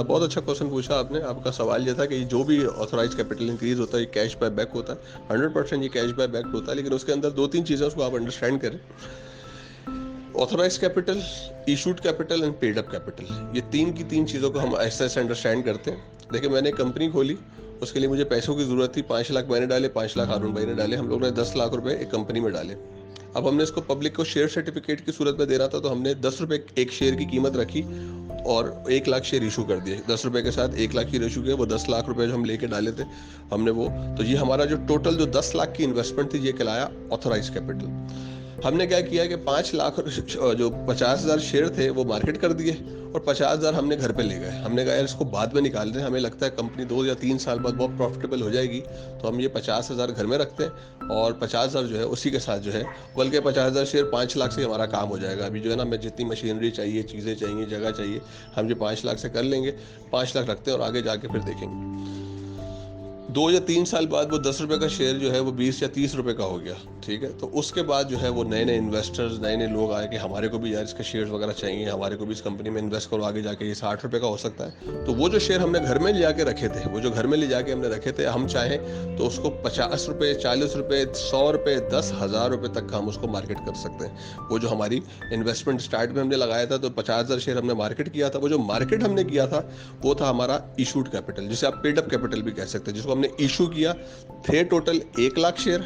बहुत अच्छा क्वेश्चन पूछा आपने। आपका सवाल ये था कि जो भी ऑथराइज कैपिटल इंक्रीज होता है ये कैश बाय बैक होता है। 100% ये कैश बाय बैक होता है, लेकिन उसके अंदर दो तीन चीज़ें उसको आप अंडरस्टैंड करें। Authorise capital, issued capital and paid up capital, ये तीन की तीन चीज़ों को हम ऐसे ऐसे अंडरस्टैंड करते हैं। देखिए, मैंने कंपनी खोली, उसके लिए मुझे पैसों की ज़रूरत थी। 5 लाख मैंने डाले, 5 लाख हारून भाई ने डाले, हम लोग ने 10 लाख रुपए एक कंपनी में डाले। अब हमने इसको पब्लिक को शेयर सर्टिफिकेट की सूरत में देना था, तो हमने 10 रुपये एक शेयर की कीमत रखी और 1 लाख शेयर इशू कर दिए। 10 रुपये के साथ 1 लाख शेयर इशू किए। वो 10 लाख रुपए जो हम लेके डाले थे हमने वो, तो ये हमारा जो टोटल जो 10 लाख की इन्वेस्टमेंट थी ये कहलाया ऑथराइज कैपिटल। हमने क्या किया कि 5 लाख जो 50,000 शेयर थे वो मार्केट कर दिए और 50,000 हमने घर पे ले गए। हमने कहा यार इसको बाद में निकाल रहे हैं, हमें लगता है कंपनी 2 या 3 साल बाद बहुत प्रॉफिटेबल हो जाएगी, तो हम ये 50,000 घर में रखते हैं और 50,000 जो है उसी के साथ जो है, बल्कि 50,000 शेयर 5 लाख से हमारा काम हो जाएगा। अभी जो है ना, हमें जितनी मशीनरी चाहिए, चीज़ें चाहिए, जगह चाहिए, हम ये 5 लाख से कर लेंगे। 5 लाख रखते हैं और आगे जाके फिर देखेंगे। 2 या 3 साल बाद वो 10 रुपए का शेयर जो है वो 20 या 30 रुपए का हो गया। ठीक है, तो उसके बाद जो है वो नए नए इन्वेस्टर्स, नए नए लोग आए कि हमारे को भी यार इसके शेयर्स वगैरह चाहिए, हमारे को भी इस कंपनी में इन्वेस्ट करो, आगे जाके ये 60 रुपए का हो सकता है। तो वो जो शेयर हमने घर में ले जाके रखे थे, वो जो घर में ले जाके हमने रखे थे, हम चाहें तो उसको 50 रुपए, 40 रुपए, 100 रुपए, 10,000 रुपए तक का हम उसको मार्केट कर सकते हैं। वो जो हमारी इन्वेस्टमेंट स्टार्ट में हमने लगाया था, तो 50,000 शेयर हमने मार्केट किया था। वो जो मार्केट हमने किया था वो था हमारा इशूड कैपिटल, जिसे आप पेड अप कैपिटल भी कह सकते हैं, जिसको हमने इशू किया। थे टोटल 1 लाख शेयर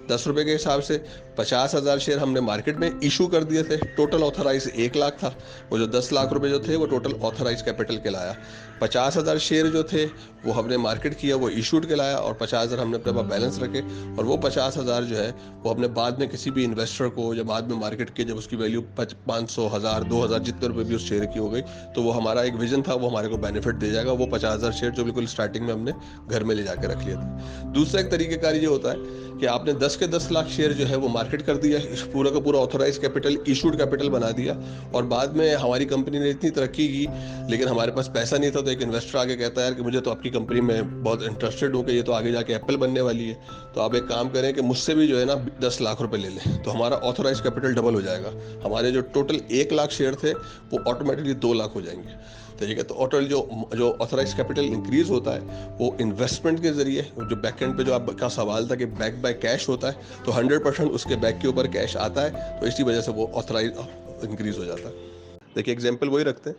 10 रुपए के हिसाब से। 50,000 शेयर हमने मार्केट में इशू कर दिए थे। टोटल ऑथराइज 1 लाख था। वो जो 10 लाख रुपए जो थे वो टोटल ऑथराइज कैपिटल कहलाया। 50,000 शेयर जो थे वो हमने मार्केट किया, वो इशूड कहलाया, और 50,000 हमने अपने पास बैलेंस रखे। और वो 50,000 जो है वो हमने बाद में किसी भी इन्वेस्टर को जब बाद में मार्केट किया, जब उसकी वैल्यू 500, 1000, 2000 जितने रुपए भी उस शेयर की हो गई, तो वो हमारा एक विजन था, वो हमारे को बेनिफिट दे जाएगा। वो 50,000 शेयर जो बिल्कुल स्टार्टिंग में हमने घर में ले जाकर रख लिया था। दूसरा एक तरीकेकार ये होता है कि आपने 10 के 10 लाख शेयर जो है वो मार्केट कर दिया, इस पूरा का पूरा ऑथराइज कैपिटल, इशूड कैपिटल बना दिया, और बाद में हमारी कंपनी ने इतनी तरक्की की लेकिन हमारे पास पैसा नहीं था, तो एक इन्वेस्टर आके कहता है यार कि मुझे तो आपकी कंपनी में बहुत इंटरेस्टेड हूँ कि ये तो आगे जाके एप्पल बनने वाली है, तो आप एक काम करें कि मुझसे भी जो है ना 10 लाख रुपए ले लें, तो हमारा ऑथराइज कैपिटल डबल हो जाएगा। हमारे जो टोटल 1 लाख शेयर थे वो ऑटोमेटिकली 2 लाख हो जाएंगे। ठीक है, तो टोटल जो जो ऑथराइज कैपिटल इंक्रीज होता है वो इन्वेस्टमेंट के जरिए, जो बैक एंड पे जो आपका सवाल था कि बैक बाय कैश होता है, तो 100% उसके बैक के ऊपर कैश आता है, तो इसी वजह से वो ऑथराइज इंक्रीज हो जाता है। देखिए, एग्जाम्पल वही रखते हैं।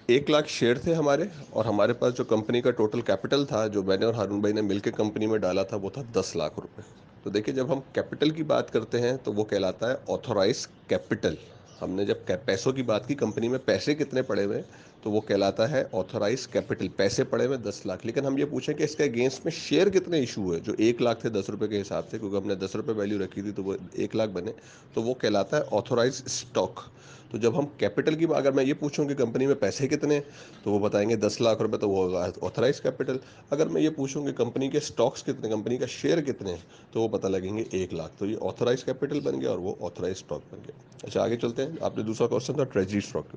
1 लाख शेयर थे हमारे, और हमारे पास जो कंपनी का टोटल कैपिटल था, जो मैंने और हारून भाई ने मिलकर कंपनी में डाला था, वो था 10 लाख रुपए। तो देखिए, जब हम कैपिटल की बात करते हैं तो वो कहलाता है ऑथोराइज कैपिटल। हमने जब पैसों की बात की, कंपनी में पैसे कितने पड़े हुए हैं, तो वो कहलाता है ऑथोराइज कैपिटल। पैसे पड़े हुए 10 लाख, लेकिन हम ये पूछें कि इसके अगेंस्ट में शेयर कितने इशू हुए, जो 1 लाख थे 10 रुपए के हिसाब से, क्योंकि हमने 10 रुपए वैल्यू रखी थी तो वो 1 लाख बने, तो वो कहलाता है ऑथोराइज स्टॉक। तो जब हम कैपिटल की, अगर मैं ये पूछूं कि कंपनी में पैसे कितने हैं, तो वो बताएंगे 10 लाख रुपए, तो वो होगा ऑथराइज कैपिटल। अगर मैं ये पूछूं कि कंपनी के स्टॉक्स कितने, कंपनी का शेयर कितने हैं, तो वो पता लगेंगे 1 लाख, तो ये ऑथराइज कैपिटल बन गया और वो ऑथराइज स्टॉक बन गया। अच्छा, आगे चलते हैं। आपने दूसरा क्वेश्चन था ट्रेजरी स्टॉक।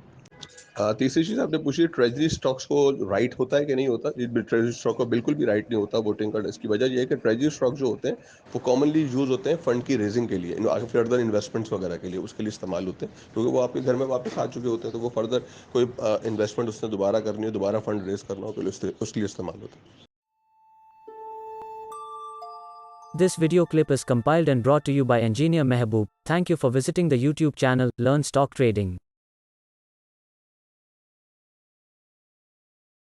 तीसरी चीज आपने पूछी ट्रेजरी स्टॉक्स को राइट होता है कि नहीं होता। ट्रेजरी स्टॉक को बिल्कुल भी राइट नहीं होता वोटिंग का। इसकी वजह यह है कि ट्रेजरी स्टॉक जो होते हैं वो कॉमनली यूज होते हैं फंड की रेजिंग के लिए, आगे फर्दर इन्वेस्टमेंट्स वगैरह के लिए, उसके लिए इस्तेमाल होते हैं, क्योंकि वो आपके घर में वापस आ चुके होते हैं, तो वो फर्दर कोई इन्वेस्टमेंट उसने दोबारा करनी हो, दोबारा फंड रेज करना हो, तो उसके लिए इस्तेमाल होता है। This video clip is compiled and brought to you by Engineer Mehboob. Thank you for visiting the YouTube channel Learn Stock Trading.